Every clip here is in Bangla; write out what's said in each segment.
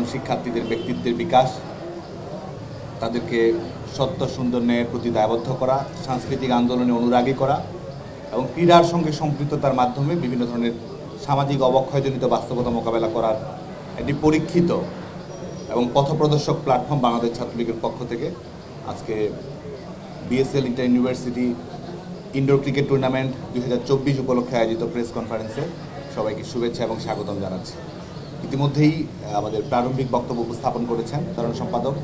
তরুণ শিক্ষার্থীদের ব্যক্তিত্বের বিকাশ, তাদেরকে সত্য সুন্দর ন্যায়ের প্রতি দায়বদ্ধ করা, সাংস্কৃতিক আন্দোলনে অনুরাগী করা এবং ক্রীড়ার সঙ্গে সম্পৃক্ততার মাধ্যমে বিভিন্ন ধরনের সামাজিক অবক্ষয়জনিত বাস্তবতা মোকাবেলা করার একটি পরীক্ষিত এবং পথপ্রদর্শক প্ল্যাটফর্ম বাংলাদেশ ছাত্রলীগের পক্ষ থেকে আজকে BSL inter university indoor cricket tournament 2024 উপলক্ষে আয়োজিত প্রেস কনফারেন্সে সবাইকে শুভেচ্ছা এবং স্বাগতম জানাচ্ছি। ইতিমধ্যেই আমাদের প্রারম্ভিক বক্তব্য উপস্থাপন করেছেন সাধারণ সম্পাদক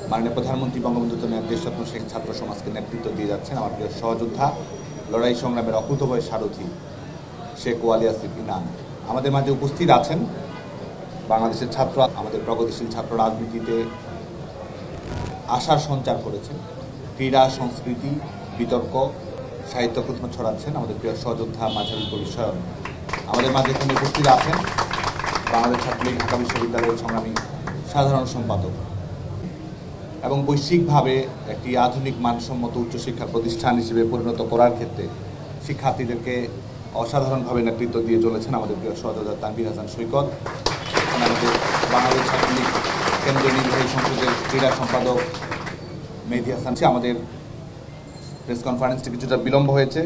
মাননীয় প্রধানমন্ত্রী বঙ্গবন্ধু দেশরত্ন শেখ ছাত্র সমাজকে নেতৃত্ব দিয়ে যাচ্ছেন আমার প্রিয় সহযোদ্ধা, লড়াই সংগ্রামের অকুতোভয় সারথি শেখ ওয়ালি আসিফ ইনান। আমাদের মাঝে উপস্থিত আছেন বাংলাদেশের ছাত্র, আমাদের প্রগতিশীল ছাত্র রাজনীতিতে আশার সঞ্চার করেছেন, ক্রীড়া সংস্কৃতি বিতর্ক সাহিত্য প্রতিমা ছড়াচ্ছেন আমাদের প্রিয় সহযোদ্ধা মাঝারি পরিষদ। আমাদের মাঝে এখানে উপস্থিত আছেন বাংলাদেশ ছাত্রলীগ ঢাকা বিশ্ববিদ্যালয়ের সংগ্রামী সাধারণ সম্পাদক এবং বৈশ্বিকভাবে একটি আধুনিক মানসম্মত উচ্চশিক্ষা প্রতিষ্ঠান হিসেবে পরিণত করার ক্ষেত্রে শিক্ষার্থীদেরকে অসাধারণভাবে নেতৃত্ব দিয়ে চলেছেন আমাদের প্রিয় সহযোদ্ধা তানভীর হাসান সৈকত। আমাদের বাংলাদেশ ছাত্রলীগ কেন্দ্রীয় নির্বাহী সংসদের ক্রীড়া সম্পাদক মেহেদী হাসান। আমাদের প্রেস কনফারেন্সটি কিছুটা বিলম্ব হয়েছে,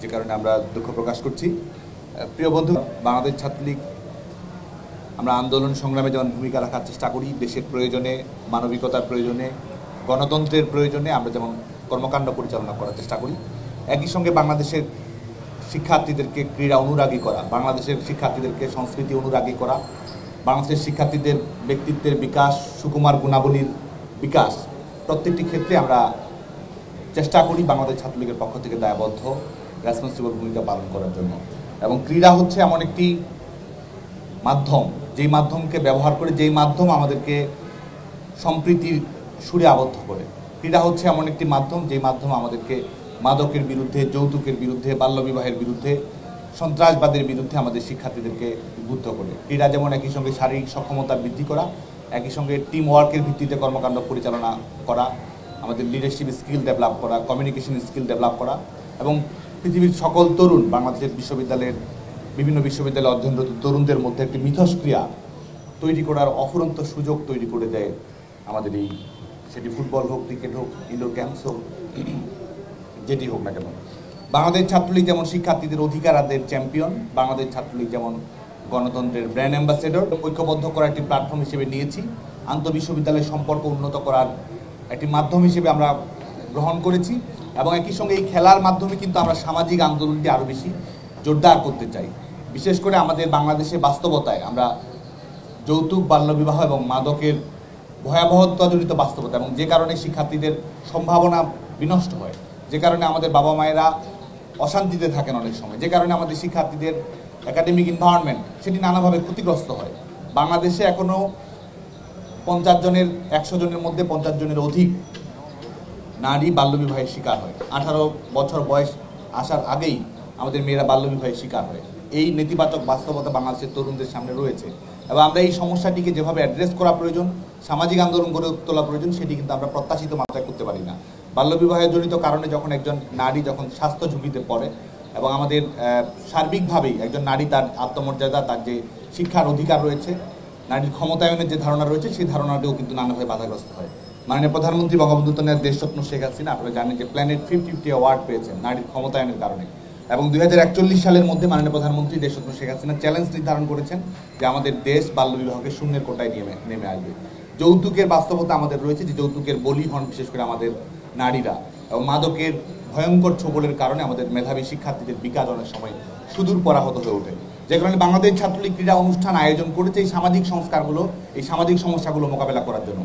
যে কারণে আমরা দুঃখ প্রকাশ করছি। প্রিয় বন্ধু, বাংলাদেশ ছাত্রলীগ আমরা আন্দোলন সংগ্রামে যেমন ভূমিকা রাখার চেষ্টা করি, দেশের প্রয়োজনে, মানবিকতার প্রয়োজনে, গণতন্ত্রের প্রয়োজনে আমরা যেমন কর্মকাণ্ড পরিচালনা করার চেষ্টা করি, একই সঙ্গে বাংলাদেশের শিক্ষার্থীদেরকে ক্রীড়া অনুরাগী করা, বাংলাদেশের শিক্ষার্থীদেরকে সংস্কৃতি অনুরাগী করা, বাংলাদেশের শিক্ষার্থীদের ব্যক্তিত্বের বিকাশ, সুকুমার গুণাবলীর বিকাশ, প্রত্যেকটি ক্ষেত্রে আমরা চেষ্টা করি বাংলাদেশ ছাত্রলীগের পক্ষ থেকে দায়বদ্ধ রেসপন্সিবল ভূমিকা পালন করার জন্য। এবং ক্রীড়া হচ্ছে এমন একটি মাধ্যম, যেই মাধ্যমকে ব্যবহার করে, যেই মাধ্যম আমাদেরকে সম্প্রীতির সুরে আবদ্ধ করে। ক্রীড়া হচ্ছে এমন একটি মাধ্যম, যেই মাধ্যম আমাদেরকে মাদকের বিরুদ্ধে, যৌতুকের বিরুদ্ধে, বাল্যবিবাহের বিরুদ্ধে, সন্ত্রাসবাদের বিরুদ্ধে আমাদের শিক্ষার্থীদেরকে উদ্বুদ্ধ করে। ক্রীড়া যেমন একই সঙ্গে শারীরিক সক্ষমতা বৃদ্ধি করা, একই সঙ্গে টিম ওয়ার্কের ভিত্তিতে কর্মকাণ্ড পরিচালনা করা, আমাদের লিডারশিপ স্কিল ডেভেলপ করা, কমিউনিকেশন স্কিল ডেভেলপ করা এবং পৃথিবীর সকল তরুণ, বাংলাদেশের বিশ্ববিদ্যালয়ের বিভিন্ন বিশ্ববিদ্যালয়ে অধ্যয়নরত তরুণদের মধ্যে একটি মিথস্ক্রিয়া তৈরি করার অফুরন্ত সুযোগ তৈরি করে দেয় আমাদের এই, সেটি ফুটবল হোক, ক্রিকেট হোক, ইনডোর গেমস হোক, যেটি হোক না কেন। বাংলাদেশ ছাত্রলীগ যেমন শিক্ষার্থীদের অধিকার আদায়ের চ্যাম্পিয়ন, বাংলাদেশ ছাত্রলীগ যেমন গণতন্ত্রের ব্র্যান্ড অ্যাম্বাসেডর, ঐক্যবদ্ধ করার একটি প্ল্যাটফর্ম হিসেবে নিয়েছি, আন্তঃবিশ্ববিদ্যালয় সম্পর্ক উন্নত করার একটি মাধ্যম হিসেবে আমরা গ্রহণ করেছি এবং একই সঙ্গে এই খেলার মাধ্যমে কিন্তু আমরা সামাজিক আন্দোলনটি আরও বেশি জোরদার করতে চাই। বিশেষ করে আমাদের বাংলাদেশের বাস্তবতায় আমরা যৌতুক, বাল্যবিবাহ এবং মাদকের ভয়াবহতাজনিত বাস্তবতা এবং যে কারণে শিক্ষার্থীদের সম্ভাবনা বিনষ্ট হয়, যে কারণে আমাদের বাবা মায়েরা অশান্তিতে থাকেন অনেক সময়, যে কারণে আমাদের শিক্ষার্থীদের একাডেমিক এনভায়রনমেন্ট সেটি নানাভাবে ক্ষতিগ্রস্ত হয়। বাংলাদেশে এখনও 50 জনের 100 জনের মধ্যে 50 জনের অধিক নারী বাল্যবিবাহের শিকার হয়। 18 বছর বয়স আসার আগেই আমাদের মেয়েরা বাল্যবিবাহের শিকার হয়। এই নেতিবাচক বাস্তবতা বাংলাদেশের তরুণদের সামনে রয়েছে এবং আমরা এই সমস্যাটিকে যেভাবে অ্যাড্রেস করা প্রয়োজন, সামাজিক আন্দোলন গড়ে তোলা প্রয়োজন, সেটি কিন্তু আমরা প্রত্যাশিত মাত্রায় করতে পারি না। বাল্যবিবাহের জনিত কারণে যখন একজন নারী যখন স্বাস্থ্য ঝুঁকিতে পড়ে এবং আমাদের সার্বিকভাবেই একজন নারী তার আত্মমর্যাদা, তার যে শিক্ষার অধিকার রয়েছে, নারীর ক্ষমতায়নের যে ধারণা রয়েছে, সেই ধারণাটিও কিন্তু নানাভাবে বাধাগ্রস্ত হয়। মাননীয় প্রধানমন্ত্রী বঙ্গবন্ধু দেশরত্ন শেখ হাসিনা, আপনারা জানেন যে প্ল্যানেট 50 অ্যাওয়ার্ড পেয়েছেন নারীর ক্ষমতায়নের কারণে এবং 2041 সালের মধ্যে মাননীয় প্রধানমন্ত্রী দেশরত্ন শেখ হাসিনা চ্যালেঞ্জ নির্ধারণ করেছেন যে আমাদের দেশ বাল্যবিবাহকে শূন্যের কোটায় নেমে আসবে। যৌতুকের বাস্তবতা আমাদের রয়েছে, যে যৌতুকের বলি হন বিশেষ করে আমাদের নারীরা এবং মাদকের ভয়ঙ্কর ছোবলের কারণে আমাদের মেধাবী শিক্ষার্থীদের বিকাশ অনেক সময় সুদূর পরাহত হয়ে ওঠে। যে কারণে বাংলাদেশ ছাত্রলীগ ক্রীড়া অনুষ্ঠান আয়োজন করেছে এই সামাজিক সংস্কারগুলো, এই সামাজিক সমস্যাগুলো মোকাবেলা করার জন্য।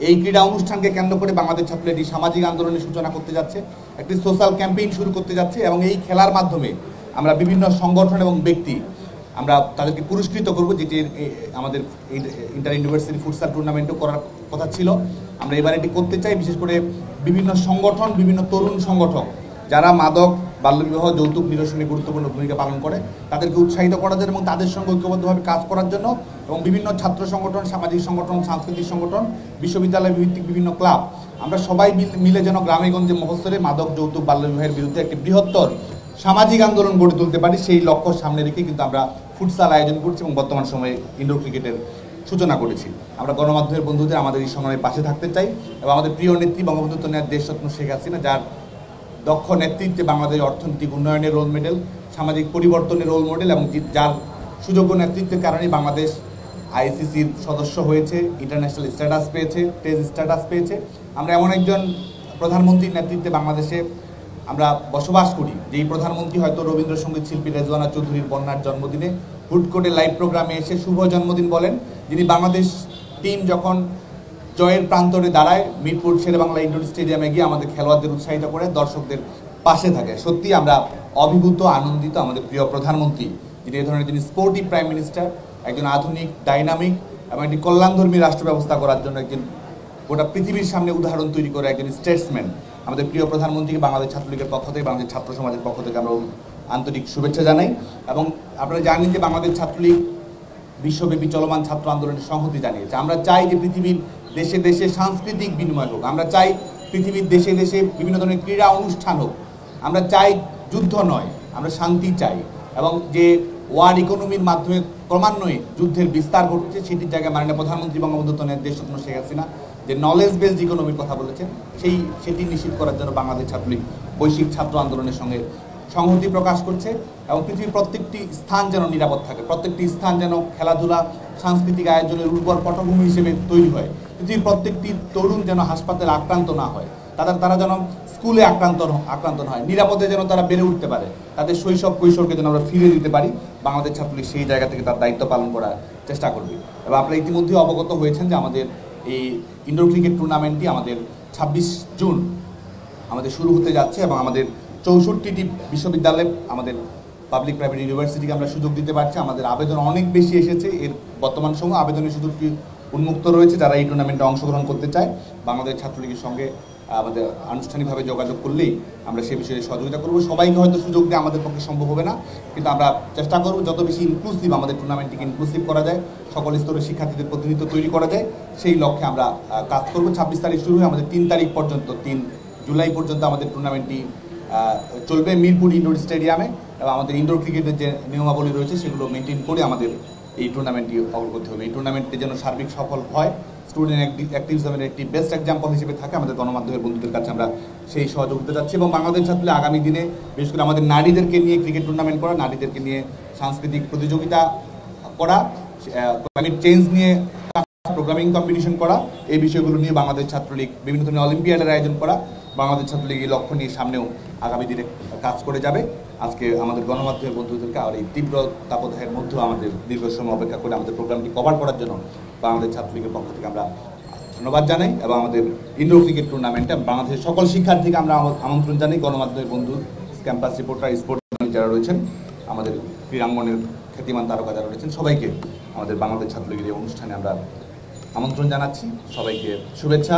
এই ক্রীড়া অনুষ্ঠানকে কেন্দ্র করে বাংলাদেশ ছাত্রলীগ একটি সামাজিক আন্দোলনের সূচনা করতে যাচ্ছে, একটি সোশ্যাল ক্যাম্পেইন শুরু করতে যাচ্ছে এবং এই খেলার মাধ্যমে আমরা বিভিন্ন সংগঠন এবং ব্যক্তি আমরা তাদেরকে পুরস্কৃত করব, যেটি আমাদের ইন্টার ইউনিভার্সিটি ফুটসাল টুর্নামেন্টও করার কথা ছিল। আমরা এবার এটি করতে চাই, বিশেষ করে বিভিন্ন সংগঠন, বিভিন্ন তরুণ সংগঠন যারা মাদক, বাল্যবিবাহ, যৌতুক নিরসনে গুরুত্বপূর্ণ ভূমিকা পালন করে, তাদেরকে উৎসাহিত করার জন্য এবং তাদের সঙ্গে ঐক্যবদ্ধভাবে কাজ করার জন্য এবং বিভিন্ন ছাত্র সংগঠন, সামাজিক সংগঠন, সাংস্কৃতিক সংগঠন, বিশ্ববিদ্যালয় ভিত্তিক বিভিন্ন ক্লাব, আমরা সবাই মিলে যেন গ্রামেগঞ্জে মফস্বলে মাদক, যৌতুক, বাল্যবিবাহের বিরুদ্ধে একটি বৃহত্তর সামাজিক আন্দোলন গড়ে তুলতে পারি, সেই লক্ষ্য সামনে রেখে কিন্তু আমরা ফুটসাল আয়োজন করছি এবং বর্তমান সময়ে ইনডোর ক্রিকেটের সূচনা করেছি। আমরা গণমাধ্যমের বন্ধুদের আমাদের এই সংগ্রামের পাশে থাকতে চাই এবং আমাদের প্রিয় নেত্রী বঙ্গবন্ধু কন্যা দেশরত্ন শেখ হাসিনা, যার দক্ষ নেতৃত্বে বাংলাদেশ অর্থনৈতিক উন্নয়নের রোল মডেল, সামাজিক পরিবর্তনের রোল মডেল এবং যার সুযোগ্য নেতৃত্বের কারণেই বাংলাদেশ আইসিসির সদস্য হয়েছে, ইন্টারন্যাশনাল স্ট্যাটাস পেয়েছে, টেস্ট স্ট্যাটাস পেয়েছে। আমরা এমন একজন প্রধানমন্ত্রীর নেতৃত্বে বাংলাদেশে আমরা বসবাস করি, যেই প্রধানমন্ত্রী হয়তো রবীন্দ্রসঙ্গীত শিল্পী রেজওয়ানা চৌধুরীর বন্যার জন্মদিনে হুট করে লাইভ প্রোগ্রামে এসে শুভ জন্মদিন বলেন, যিনি বাংলাদেশ টিম যখন জয়ের প্রান্তরে দাঁড়ায় মিরপুর শেরেবাংলা ইনডোর স্টেডিয়ামে গিয়ে আমাদের খেলোয়াড়দের উৎসাহিত করে, দর্শকদের পাশে থাকে। সত্যি আমরা অভিভূত, আনন্দিত। আমাদের প্রিয় প্রধানমন্ত্রী যিনি এই ধরনের, যিনি স্পোর্টিভ প্রাইম মিনিস্টার, একজন আধুনিক, ডাইনামিক এবং একটি কল্যাণধর্মী রাষ্ট্র ব্যবস্থা করার জন্য একজন গোটা পৃথিবীর সামনে উদাহরণ তৈরি করে একজন স্টেটসম্যান, আমাদের প্রিয় প্রধানমন্ত্রীকে বাংলাদেশ ছাত্রলীগের পক্ষ থেকে, বাংলাদেশ ছাত্র সমাজের পক্ষ থেকে আমরা আন্তরিক শুভেচ্ছা জানাই। এবং আপনারা জানেন যে বাংলাদেশ ছাত্রলীগ বিশ্বব্যাপী চলমান ছাত্র আন্দোলনের সংহতি জানিয়েছে। আমরা চাই যে পৃথিবীর দেশে দেশে সাংস্কৃতিক বিনিময় হোক, আমরা চাই পৃথিবীর দেশে দেশে বিভিন্ন ধরনের ক্রীড়া অনুষ্ঠান হোক, আমরা চাই যুদ্ধ নয়, আমরা শান্তি চাই। এবং যে ওয়ার্ল্ড ইকোনমির মাধ্যমে ক্রমান্বয়ে যুদ্ধের বিস্তার ঘটছে, সেটির জায়গায় মাননীয় প্রধানমন্ত্রী বঙ্গবন্ধু দেশরত্ন শেখ হাসিনা যে নলেজ বেসড ইকোনমির কথা বলেছেন, সেটি নিশ্চিত করার জন্য বাংলাদেশ ছাত্রলীগ বৈশ্বিক ছাত্র আন্দোলনের সঙ্গে সংহতি প্রকাশ করছে। এবং পৃথিবীর প্রত্যেকটি স্থান যেন নিরাপদ থাকে, প্রত্যেকটি স্থান যেন খেলাধুলা, সাংস্কৃতিক আয়োজনের উর্বর পটভূমি হিসেবে তৈরি হয়, পৃথিবীর প্রত্যেকটি তরুণ যেন হাসপাতালে আক্রান্ত না হয়, তারা যেন স্কুলে আক্রান্ত না হয়, নিরাপদে যেন তারা বেড়ে উঠতে পারে, তাদের শৈশব কৈশোরকে যেন আমরা ফিরে দিতে পারি। বাংলাদেশ ছাত্রলীগ সেই জায়গা থেকে তার দায়িত্ব পালন করার চেষ্টা করবে। এবং আপনারা ইতিমধ্যে অবগত হয়েছেন যে আমাদের এই ইনডোর ক্রিকেট টুর্নামেন্টটি আমাদের 26 জুন আমাদের শুরু হতে যাচ্ছে এবং আমাদের 64টি বিশ্ববিদ্যালয়ে, আমাদের পাবলিক প্রাইভেট ইউনিভার্সিটিকে আমরা সুযোগ দিতে পারছি। আমাদের আবেদন অনেক বেশি এসেছে, এর বর্তমান সময় আবেদনের সুযোগটি উন্মুক্ত রয়েছে। যারা এই টুর্নামেন্টে অংশগ্রহণ করতে চায় বাংলাদেশ ছাত্রলীগের সঙ্গে আমাদের আনুষ্ঠানিকভাবে যোগাযোগ করলেই আমরা সে বিষয়ে সহযোগিতা করব। সবাইকে হয়তো সুযোগ দিয়ে আমাদের পক্ষে সম্ভব হবে না, কিন্তু আমরা চেষ্টা করব যত বেশি ইনক্লুসিভ আমাদের টুর্নামেন্টটিকে ইনক্লুসিভ করা যায়, সকল স্তরের শিক্ষার্থীদের প্রতিনিধিত্ব তৈরি করা যায়, সেই লক্ষ্যে আমরা কাজ করব। 26 তারিখ শুরু হয়ে আমাদের 3 তারিখ পর্যন্ত, 3 জুলাই পর্যন্ত আমাদের টুর্নামেন্টটি চলবে মিরপুর ইনডোর স্টেডিয়ামে। এবং আমাদের ইনডোর ক্রিকেটের যে নিয়মাবলী রয়েছে সেগুলো মেনটেন করে আমাদের এই টুর্নামেন্টটি অগ্রগতি হবে। এই টুর্নামেন্টটি যেন সার্বিক সফল হয়, স্টুডেন্ট অ্যাক্টিভিজমের একটি বেস্ট এক্সাম্পল হিসেবে থাকে, আমাদের গণমাধ্যমের বন্ধুদের কাছে আমরা সেই সহযোগিতা চাচ্ছি। এবং বাংলাদেশ ছাত্রলীগ আগামী দিনে বিশেষ করে আমাদের নারীদেরকে নিয়ে ক্রিকেট টুর্নামেন্ট করা, নারীদেরকে নিয়ে সাংস্কৃতিক প্রতিযোগিতা করা, ক্লাইমেট চেঞ্জ নিয়ে প্রোগ্রামিং কম্পিটিশন করা, এই বিষয়গুলো নিয়ে বাংলাদেশ ছাত্রলীগ বিভিন্ন ধরনের অলিম্পিয়াডের আয়োজন করা, বাংলাদেশ ছাত্রলীগ এই লক্ষ্য নিয়ে সামনেও আগামী দিনে কাজ করে যাবে। আজকে আমাদের গণমাধ্যমের বন্ধুদেরকে আর এই তীব্র তাপদাহের মধ্যেও আমাদের দীর্ঘ সময় অপেক্ষা করে আমাদের প্রোগ্রামটি কভার করার জন্য বাংলাদেশ ছাত্রলীগের পক্ষ থেকে আমরা ধন্যবাদ জানাই। এবং আমাদের ইনডোর ক্রিকেট টুর্নামেন্টে বাংলাদেশের সকল শিক্ষার্থীকে আমরা আমন্ত্রণ জানাই। গণমাধ্যমের বন্ধু, ক্যাম্পাস রিপোর্টার, স্পোর্টস যারা রয়েছেন, আমাদের ক্রীড়াঙ্গনের খ্যাতিমান তারকা যারা রয়েছেন, সবাইকে আমাদের বাংলাদেশ ছাত্রলীগের এই অনুষ্ঠানে আমরা আমন্ত্রণ জানাচ্ছি। সবাইকে শুভেচ্ছা।